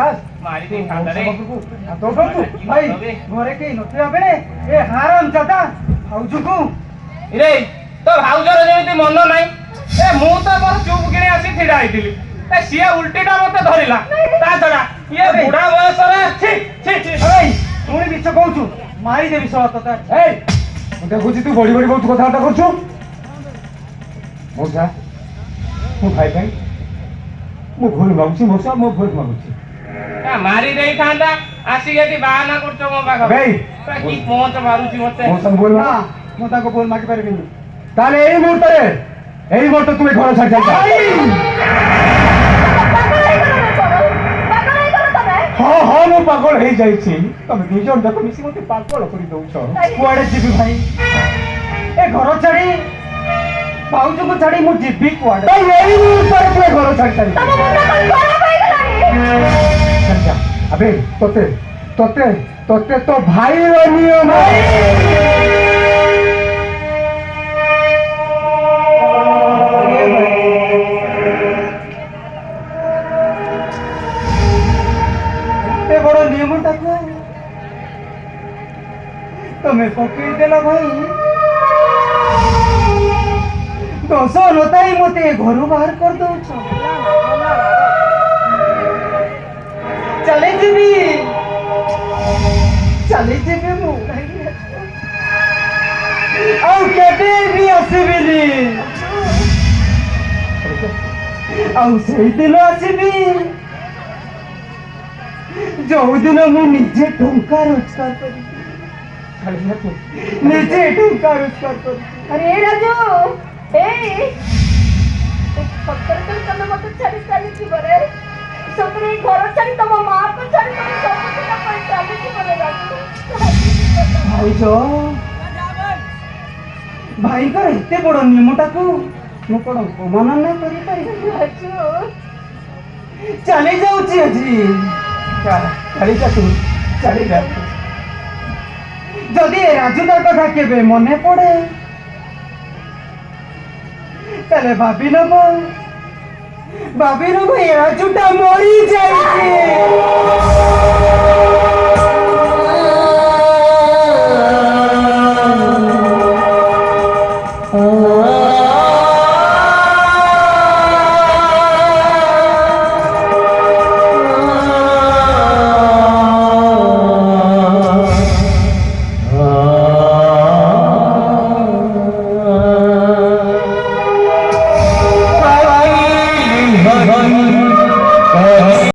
सास मारी दे खांदा रे तो भाई घरे के नथिया बेले ए हाराम जादा भाउजुको रे तो भाउजर जेमिति मन नाही ए मु तो मोर चुप किने आसी थिडा आइतिली ए सिया उल्टीटा मते धरिला ता छडा ये बुढा बयस रे छी छी छी ए तुनी बिच कहउछु मारी देबी सत तता ए मते बुझी तू बड़ी बड़ी बहुत कथा करछु मोसा मु भाई मु भूल मागुची मोसा मु भूल मागुची का मारी देई थांदा आसी गेटी बाहाना करछो मो पाखा भाई की पहुंच मारुची मते मोसा बोल ना मु ताको बोल मागी पारबिनी ताले एई मुहूर्त तुमे घर छाड़ जाई हाँ हाँ मु पागल हे जाई छी तमे दुई जण जाक मिसी मते पागल करि दउछ कुआडे जीबी भाई ए घर छाड़ी भाउजो को छाड़ी मु जीबी कुआडे तो एई मुहूर्त तुमे घर छाड़ जाई तम मुंडा कल खराब होई गलानी चल जा अबे तोते तो भाई रो नियम बड़ा नियम टाको तमें पकड़ देला भाई दोष नताई मते घर बाहर कर दो चले जीवी मु आउ केबे भी आसीबिनी आउ सेई दिन आसीबी जो दिन मु निजे टंका रोजगार करी निजे टंका रोजगार करी अरे राजू ए पत्तर तमे मत छाड़ी साली की बरे सतरे घर छाड़ी तम मां को छाड़ी तम सब दिन पर चाली की बरे भाई जो भाई का एते बड़ नियमटा को मु कोन अपमान ना करी पारी राजू चली जाउची अजी चली जा तू चली जा जदि राजुदार कथा केबे मने पड़े तले भाभी नब ए राजुटा मरी जाइए